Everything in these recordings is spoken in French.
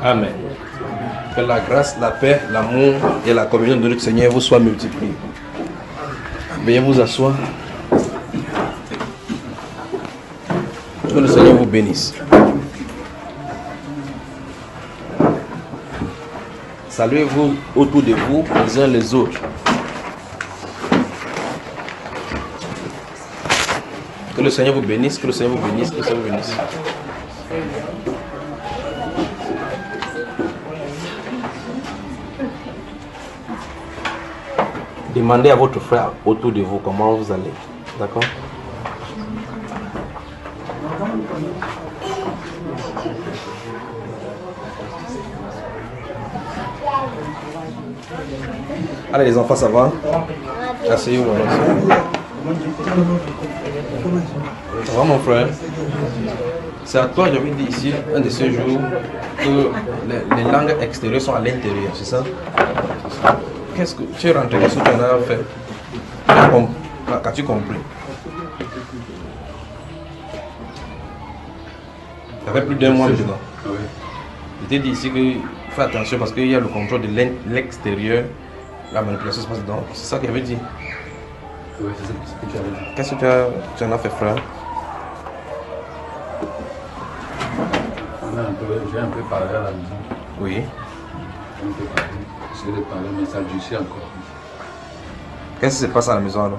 Amen. Que la grâce, la paix, l'amour et la communion de notre Seigneur vous soient multipliés. Veuillez vous asseoir. Que le Seigneur vous bénisse. Saluez-vous autour de vous les uns les autres. Que le Seigneur vous bénisse, que le Seigneur vous bénisse, que le Seigneur vous bénisse. Demandez à votre frère autour de vous comment vous allez. D'accord? Allez les enfants, ça va? Asseyez-vous. Ça va mon frère? C'est à toi, j'avais dit ici, un de ces jours, que les langues extérieures sont à l'intérieur, c'est ça? Qu'est-ce que tu es rentré, qu'est-ce que tu en as fait? Qu'as-tu compris? Ça fait plus d'un mois maintenant. Oui. Je t'ai dit ici que fais attention parce qu'il y a le contrôle de l'extérieur, la manipulation se passe dedans. C'est ça qu'il avait dit. Oui, c'est ce que tu avais dit. Qu'est-ce que tu en as fait, frère? J'ai un peu parlé à la maison. Oui. J'ai un peu parlé. J'essaie de parler, mais ça durcit encore. Qu'est-ce qui se passe à la maison alors?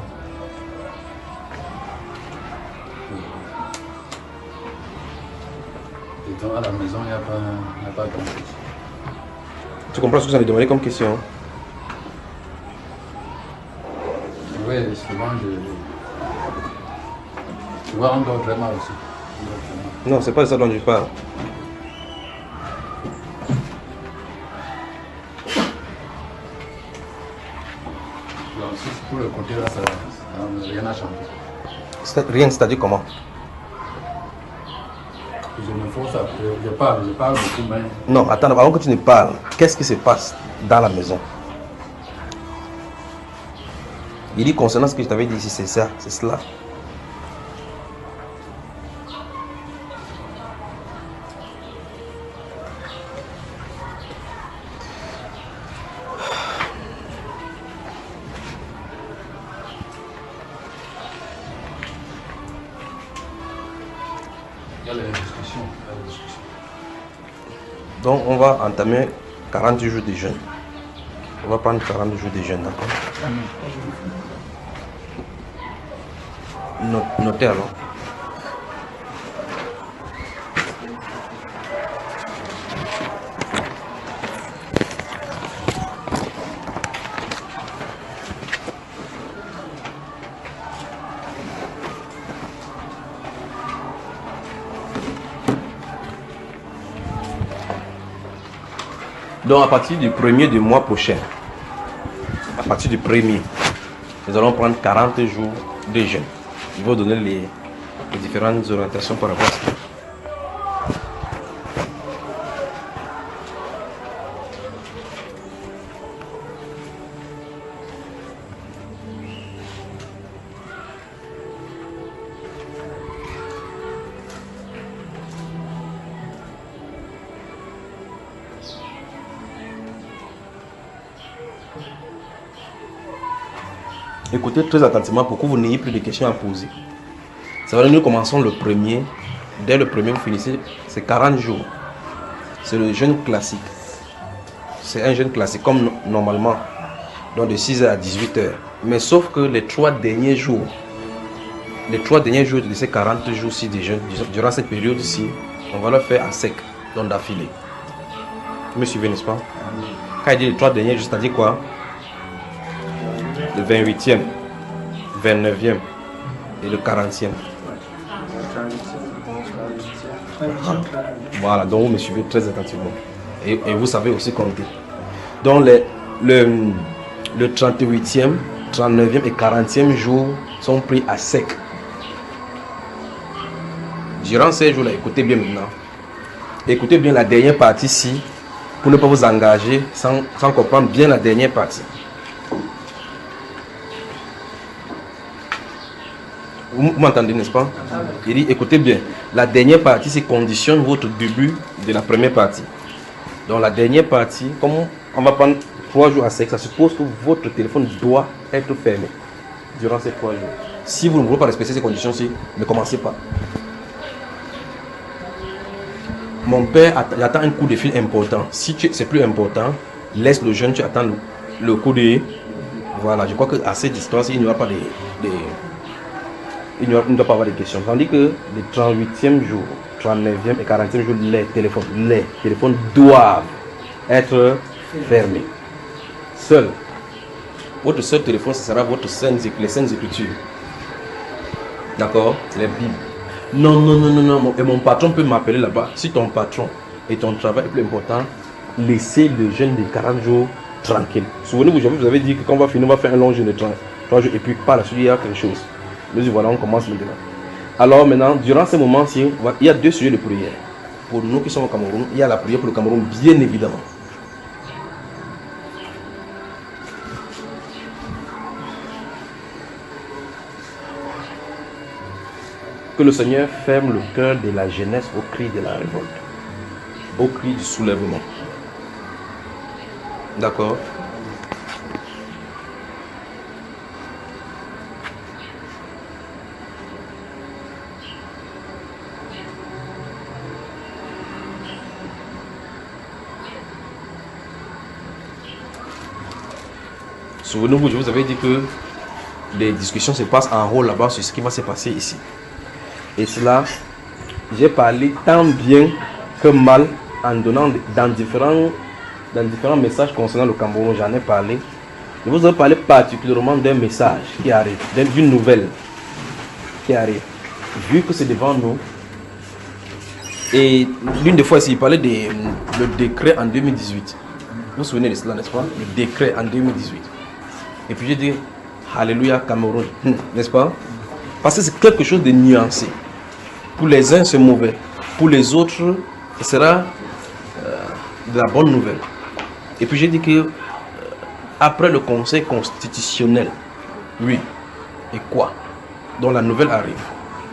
Et donc, à la maison, il n'y a pas grand-chose. Tu comprends ce que j'en ai demandé comme question? Oui, souvent on dort vraiment aussi. Non, c'est pas de ça dont je parle. Donc, si pour le côté là, rien n'a changé. Rien, c'est-à-dire comment? Je me force à je parle beaucoup, mais Non, attends, avant que tu ne parles, qu'est-ce qui se passe dans la maison? Il dit concernant ce que je t'avais dit ici, c'est ça, c'est cela. il y a les discussions. Donc on va entamer 40 jours de jeûne. On va prendre 40 jours de jeûne, d'accord? Notez alors. Donc à partir du 1er du mois prochain, à partir du 1er, nous allons prendre 40 jours de jeûne. Je vais vous donner les différentes orientations par rapport à ça. Écoutez très attentivement pour que vous n'ayez plus de questions à poser. Ça va, nous commençons le 1er. Dès le 1er, vous finissez, c'est 40 jours. C'est le jeûne classique. C'est un jeûne classique comme normalement, donc de 6h à 18h. Mais sauf que les 3 derniers jours de ces 40 jours-ci de jeûne, durant cette période-ci, on va le faire à sec, donc d'affilée. Vous me suivez, n'est-ce pas? Quand il dit les 3 derniers jours, c'est-à-dire quoi? Le 28e, 29e et le 40e. Voilà, donc vous me suivez très attentivement. Et vous savez aussi compter. Donc le 38e, 39e et 40e jour sont pris à sec. Durant ces jours-là, écoutez bien maintenant. Écoutez bien la dernière partie-ci pour ne pas vous engager sans comprendre bien la dernière partie. Vous m'entendez, n'est-ce pas? Il dit, écoutez bien, la dernière partie, c'est conditionne votre début de la première partie. Dans la dernière partie, comme on va prendre 3 jours à sec, ça suppose que votre téléphone doit être fermé durant ces 3 jours. Si vous ne voulez pas respecter ces conditions-ci, ne commencez pas. Mon père attend un coup de fil important. Si c'est plus important, laisse le jeune, tu attends le coup de... Voilà, je crois qu'à cette distance, il n'y aura pas il ne doit pas avoir de questions. Tandis que les 38e jour, 39e et 40e jour, les téléphones doivent être fermés. Seul. Votre seul téléphone, ce sera votre les saintes écritures. D'accord? C'est les Bibles. Non. Et mon patron peut m'appeler là-bas. Si ton patron et ton travail est plus important, laissez le jeûne de 40 jours tranquille. Souvenez-vous, je vous avais dit que quand on va finir, on va faire un long jeûne de 3 jours et puis par la suite, il y a quelque chose. Nous voilà, on commence maintenant. Alors maintenant, durant ces moments-ci, il y a 2 sujets de prière. Pour nous qui sommes au Cameroun, il y a la prière pour le Cameroun, bien évidemment. Que le Seigneur ferme le cœur de la jeunesse au cri de la révolte, au cri du soulèvement. D'accord? Souvenez-vous, je vous avais dit que les discussions se passent en haut là-bas sur ce qui va se passer ici. Et cela, j'ai parlé tant bien que mal en donnant dans différents messages concernant le Cameroun. J'en ai parlé. Je vous ai parlé particulièrement d'un message qui arrive, d'une nouvelle qui arrive. Vu que c'est devant nous, et l'une des fois, il parlait le décret en 2018. Vous vous souvenez de cela, n'est-ce pas? Le décret en 2018. Et puis j'ai dit, Alléluia Cameroun, n'est-ce pas? Parce que c'est quelque chose de nuancé. Pour les uns, c'est mauvais. Pour les autres, ce sera de la bonne nouvelle. Et puis j'ai dit que après le Conseil constitutionnel, oui, et quoi? Donc la nouvelle arrive.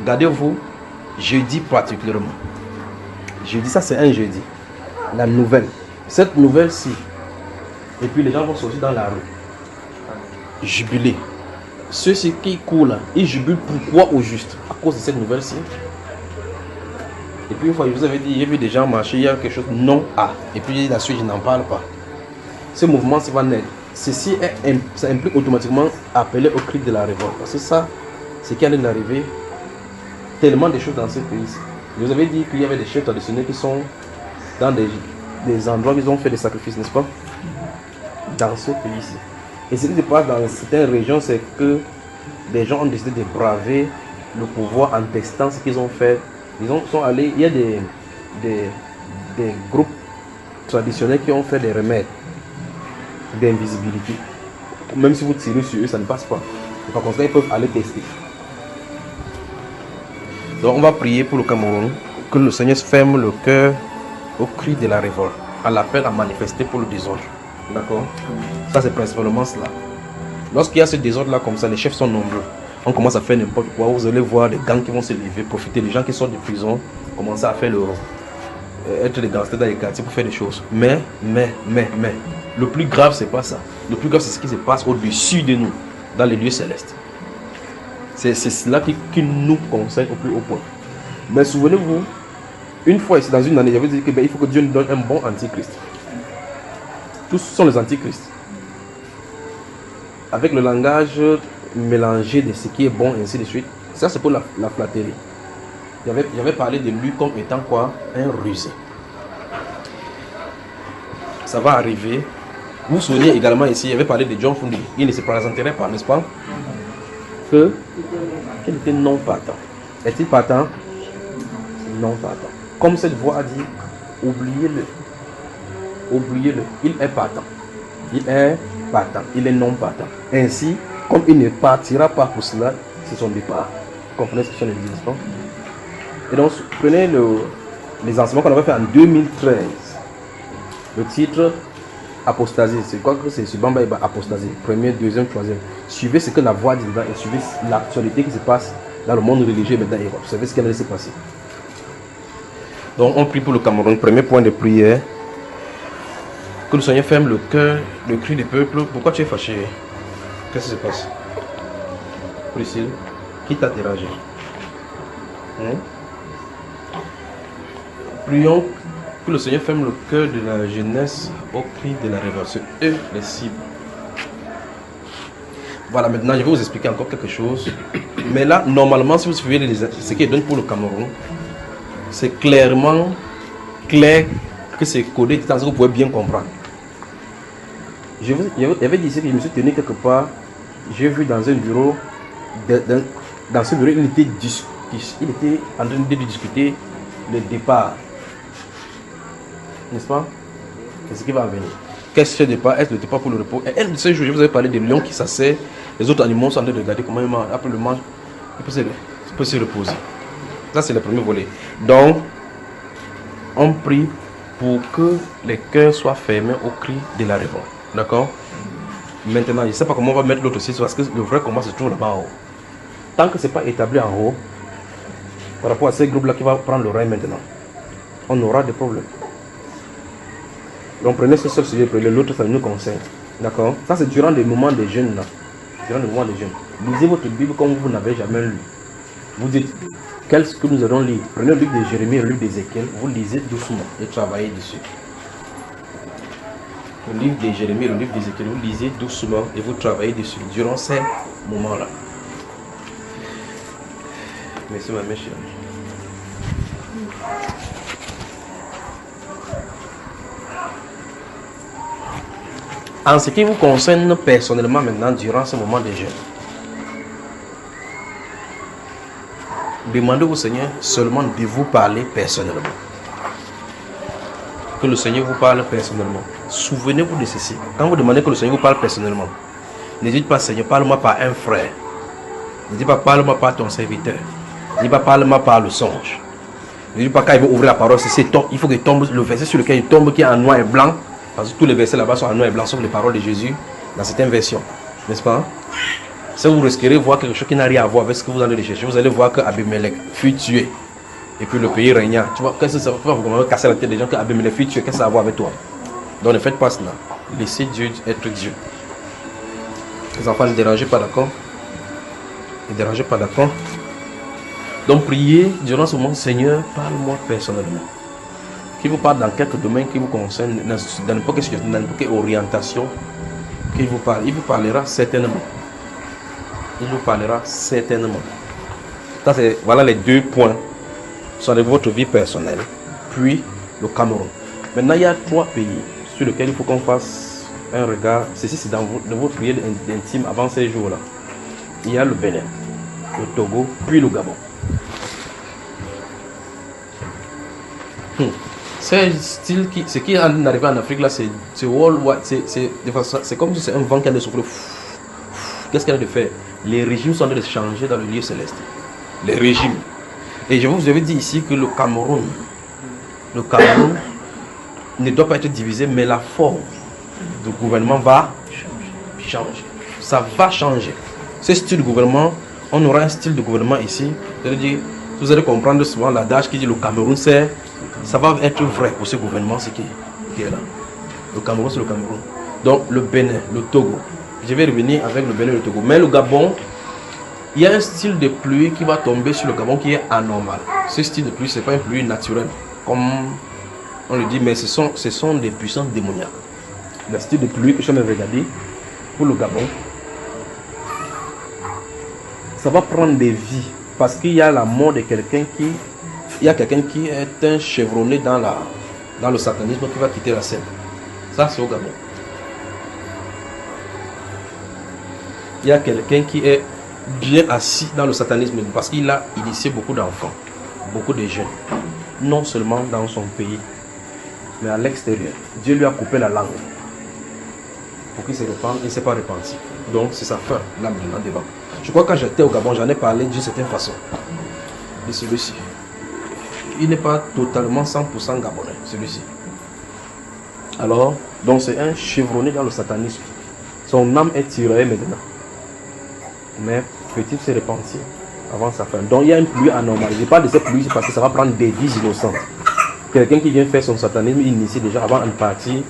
Gardez-vous, jeudi particulièrement. Jeudi, ça c'est un jeudi. La nouvelle. Cette nouvelle-ci. Et puis les gens vont sortir dans la rue. Jubiler. Ceux qui courent là, ils jubilent pourquoi au juste? À cause de cette nouvelle-ci. Et puis une fois, je vous avais dit, j'ai vu des gens marcher, il y a quelque chose, non, et puis la suite, je n'en parle pas. Ce mouvement, ça va naître. Ceci, ça implique automatiquement appeler au cri de la révolte. Parce que ça, c'est qu'il allait d'arriver tellement de choses dans ce pays. Je vous avais dit qu'il y avait des chefs traditionnels qui sont dans des endroits où ils ont fait des sacrifices, n'est-ce pas? Dans ce pays-ci. Et ce qui se passe dans certaines régions, c'est que des gens ont décidé de braver le pouvoir en testant ce qu'ils ont fait. Ils sont allés, il y a des groupes traditionnels qui ont fait des remèdes d'invisibilité. Même si vous tirez sur eux, ça ne passe pas. Et par conséquent, ils peuvent aller tester. Donc on va prier pour le Cameroun, que le Seigneur ferme le cœur au cri de la révolte, à l'appel à manifester pour le désordre. D'accord? Ça c'est principalement cela. Lorsqu'il y a ce désordre là comme ça, les chefs sont nombreux. On commence à faire n'importe quoi. Vous allez voir des gangs qui vont se lever, profiter des gens qui sortent de prison, commencer à faire être des gangsters dans les quartiers pour faire des choses. Mais, le plus grave c'est pas ça. Le plus grave c'est ce qui se passe au-dessus de nous, dans les lieux célestes. C'est cela qui nous concerne au plus haut point. Mais souvenez-vous, une fois ici dans une année, j'avais dit que il faut que Dieu nous donne un bon antichrist. Tous sont les antichrists. Avec le langage mélangé de ce qui est bon et ainsi de suite. Ça c'est pour la flatterie. J'avais parlé de lui comme étant quoi? Un rusé. Ça va arriver. Vous vous souvenez également ici, j'avais parlé de John Fundi. Il ne se présenterait pas, n'est-ce pas? Qu'il était non partant. Est-il partant? Non partant. Comme cette voix a dit, oubliez-le. Oubliez-le. Il est partant. Il est partant. Il est non partant. Ainsi, comme il ne partira pas pour cela, c'est son départ. Vous comprenez ce que je viens de dire, n'est-ce pas? Et donc, prenez les enseignements qu'on avait fait en 2013. Le titre Apostasie. C'est quoi que c'est sur Bamba Iba, Apostasie. Premier, deuxième, troisième. Suivez ce que la voix dit dedans et suivez l'actualité qui se passe dans le monde religieux maintenant. Vous savez ce qui allait se passer. Donc, on prie pour le Cameroun. Premier point de prière. Que le Seigneur ferme le cœur, le cri du peuple. Pourquoi tu es fâché? Qu'est-ce qui se passe? Priscille, qui t'a dérangé? Prions que le Seigneur ferme le cœur de la jeunesse au cri de la révélation. Eux, les cibles. Voilà, maintenant je vais vous expliquer encore quelque chose. Mais là, normalement, si vous suivez ce qu'il donne pour le Cameroun, c'est clairement clair que c'est codé, que vous pouvez bien comprendre. Il y avait dit ici que je me suis tenu quelque part, j'ai vu dans un bureau, dans ce bureau, il était en train de discuter le départ. N'est-ce pas? Qu'est-ce qui va venir? Qu'est-ce que ce départ? Est-ce le départ pour le repos? Et un de ces jours, je vous avais parlé des lions qui s'asseyent, les autres animaux sont en train de regarder comment ils mangent. Après le mange, il peut se reposer. Ça, c'est le premier volet. Donc, on prie pour que les cœurs soient fermés au cri de la révolte. D'accord? Maintenant, je ne sais pas comment on va mettre l'autre site parce que le vrai combat se trouve là-bas en haut. Tant que ce n'est pas établi en haut, par rapport à ces groupes-là qui vont prendre le règne maintenant, on aura des problèmes. Donc prenez ce seul sujet, prenez l'autre, ça nous concerne. D'accord? Ça c'est durant les moments des jeunes là. Durant les moments des jeunes. Lisez votre Bible comme vous n'avez jamais lu. Vous dites, qu'est-ce que nous allons lire? Prenez le livre de Jérémie, le livre d'Ézéchiel, vous lisez doucement et travaillez dessus. Le livre de Jérémie, le livre d'Ézéchiel, vous lisez doucement et vous travaillez dessus durant ces moments-là. Merci ma mère chérie. En ce qui vous concerne personnellement maintenant, durant ce moment de jeûne, demandez au Seigneur seulement de vous parler personnellement. Que le Seigneur vous parle personnellement. Souvenez-vous de ceci. Quand vous demandez que le Seigneur vous parle personnellement, ne dites pas Seigneur, parle-moi par un frère. Ne dites pas parle-moi par ton serviteur. Ne dites pas parle-moi par le songe. Ne dites pas quand il veut ouvrir la parole, il faut qu'il tombe le verset sur lequel il tombe qui est en noir et blanc. Parce que tous les versets là-bas sont en noir et blanc, sauf les paroles de Jésus dans certaines versions. N'est-ce pas? Si vous risquerez de voir quelque chose qui n'a rien à voir avec ce que vous allez rechercher, vous allez voir que Abimelech fut tué. Et puis le pays régna. Tu vois, qu'est-ce que ça va vous casser la tête des gens que Abimelech fut tué? Qu'est-ce que ça a à voir avec toi? Donc ne faites pas cela. Laissez Dieu être Dieu. Les enfants, ne dérangez pas, d'accord? Ne dérangez pas, d'accord? Donc priez durant ce moment, Seigneur, parle-moi personnellement. Qui vous parle dans quelques domaines qui vous concernent, dans n'importe quelle situation, dans n'importe quelle orientation, qu'il vous parle. Il vous parlera certainement. Il vous parlera certainement. Ça, voilà les deux points sur votre vie personnelle. Puis le Cameroun. Maintenant, il y a 3 pays sur lesquels il faut qu'on fasse un regard. Ceci, c'est dans vos prières intimes avant ces jours-là. Il y a le Bénin, le Togo, puis le Gabon. Ce qui est arrivé en Afrique là, c'est worldwide, c'est comme si c'est un vent qui a de souffler. Qu'est-ce qu'il y a de faire? Les régimes sont en train de changer dans le lieu céleste. Les régimes. Et je vous avais dit ici que le Cameroun ne doit pas être divisé, mais la forme du gouvernement va changer. Ça va changer. Ce style de gouvernement, on aura un style de gouvernement ici. C'est-à-dire, vous allez comprendre souvent l'adage qui dit le Cameroun, ça va être vrai pour ce gouvernement, ce qui est là. Le Cameroun, c'est le Cameroun. Donc, le Bénin, le Togo. Je vais revenir avec le Bénin et le Togo. Mais le Gabon, il y a un style de pluie qui va tomber sur le Gabon qui est anormal. Ce style de pluie, ce n'est pas une pluie naturelle, comme on le dit, mais ce sont des puissances démoniaques. Le style de pluie que je vais regarder pour le Gabon, ça va prendre des vies. Parce qu'il y a la mort de quelqu'un qui... Il y a quelqu'un qui est un chevronné dans le satanisme qui va quitter la scène. Ça, c'est au Gabon. Il y a quelqu'un qui est bien assis dans le satanisme parce qu'il a initié beaucoup d'enfants, beaucoup de jeunes. Non seulement dans son pays, mais à l'extérieur. Dieu lui a coupé la langue pour qu'il se répande. Il ne s'est pas repenti. Donc, c'est sa fin, là maintenant devant. Je crois que quand j'étais au Gabon, j'en ai parlé d'une certaine façon de celui-ci. Il n'est pas totalement 100% gabonais, celui-ci. Alors, donc c'est un chevronné dans le satanisme. Son âme est tirée maintenant. Mais peut-il se repentir avant sa fin? Donc il y a une pluie anormale. Je parle de cette pluie parce que ça va prendre des vies innocentes. Quelqu'un qui vient faire son satanisme initié déjà avant de partir,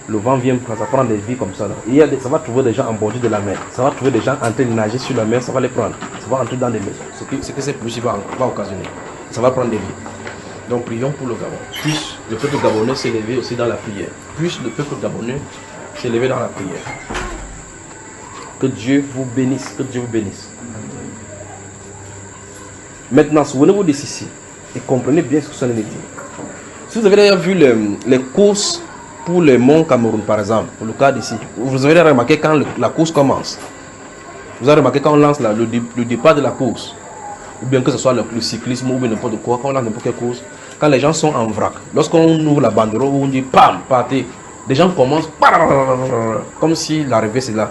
le vent vient, ça prend des vies comme ça. Là. Ça va trouver des gens en bordure de la mer. Ça va trouver des gens en train de nager sur la mer, ça va les prendre. Ça va entrer dans des maisons. Ce que cette pluie va occasionner. Ça va prendre des vies. Donc prions pour le Gabon. Puisse le peuple gabonais s'élever aussi dans la prière. Puisse le peuple gabonais s'élever dans la prière. Que Dieu vous bénisse. Que Dieu vous bénisse. Maintenant, souvenez-vous de ceci et comprenez bien ce que ça veut dire. Si vous avez d'ailleurs vu les courses pour le Mont Cameroun, par exemple, pour le cas d'ici, vous avez remarqué quand la course commence. Vous avez remarqué quand on lance le départ de la course, ou bien que ce soit le cyclisme ou bien n'importe quoi, quand on lance n'importe quelle course, quand les gens sont en vrac, lorsqu'on ouvre la banderole, on dit pam, partez, les gens commencent comme si l'arrivée c'est là.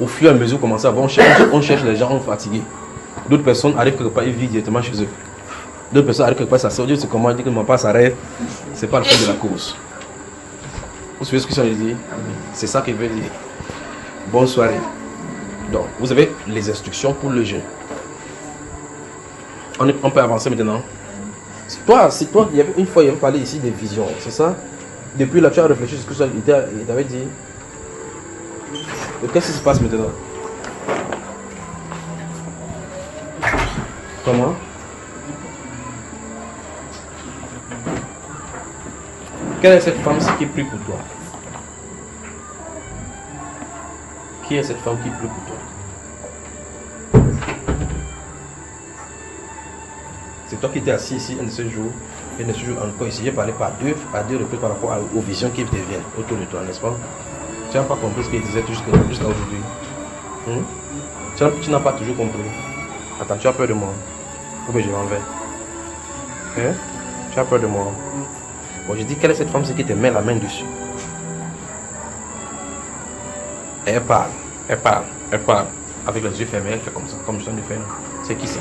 Au fur et à mesure, on cherche les gens fatigués. D'autres personnes arrivent quelque part, ils vivent directement chez eux. D'autres personnes arrivent quelque part, ça sort, Dieu c'est comment, dit que mon pas s'arrête, c'est pas le fait de la course. Vous suivez ce que ça veut dire? C'est ça qu'il veut dire. Bonne soirée. Donc, vous avez les instructions pour le jeûne. On peut avancer maintenant. C'est toi, il y avait une fois, il avait parlé ici des visions, c'est ça? Depuis là, tu as réfléchi sur ce que ça il t'avait dit. Qu'est-ce qui se passe maintenant? Comment? Quelle est cette femme qui prie pour toi? Qui est cette femme qui prie pour toi? C'est toi qui étais assis ici un de ces jours, et un de ces jours encore ici. J'ai parlé à deux reprises par rapport aux visions qui te viennent autour de toi, n'est-ce pas? Tu n'as pas compris ce qu'il disait jusqu'à aujourd'hui. Tu n'as pas toujours compris. Attends, tu as peur de moi? Ou bien je m'en vais? Hein? Tu as peur de moi? Bon, je dis, quelle est cette femme qui te met la main dessus? Elle parle. Avec les yeux fermés, elle fait comme ça, comme je viens de faire. C'est qui ça?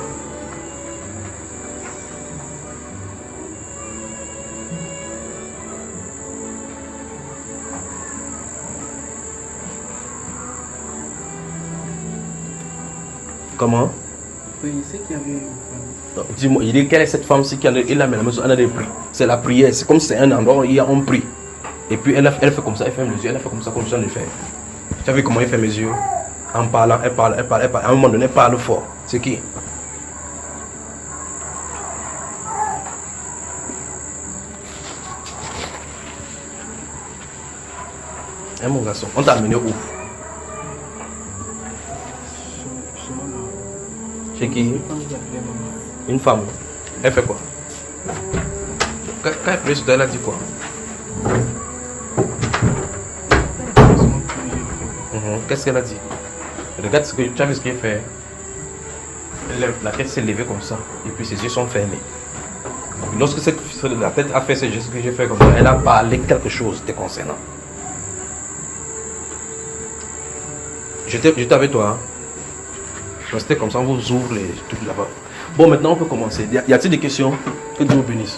Comment? Oui, c'est qu'il y avait une femme. Dis-moi, il dit quelle est cette femme-ci qui a la main sur un des prix. C'est la prière, c'est comme c'est un endroit où il y a un prix. Et puis elle fait comme ça, elle ferme les yeux, elle fait comme ça, comme je viens de faire. Tu as vu comment elle fait mes yeux? En parlant, elle parle. À un moment donné, elle parle fort. C'est qui? Hein, mon garçon, on t'a amené où? Chez qui? Une femme. Elle fait quoi? Quand elle prie sur toi, elle a dit quoi? Qu'est-ce qu'elle a dit? Regarde ce que tu as vu ce qu'elle fait. La tête s'est levée comme ça. Et puis ses yeux sont fermés. Lorsque la tête a fait ce geste que j'ai fait comme ça, elle a parlé quelque chose te concernant. J'étais avec toi. Hein? Restez comme ça, on vous ouvre les trucs là-bas. Bon, maintenant on peut commencer. Y a-t-il des questions? Que Dieu vous bénisse.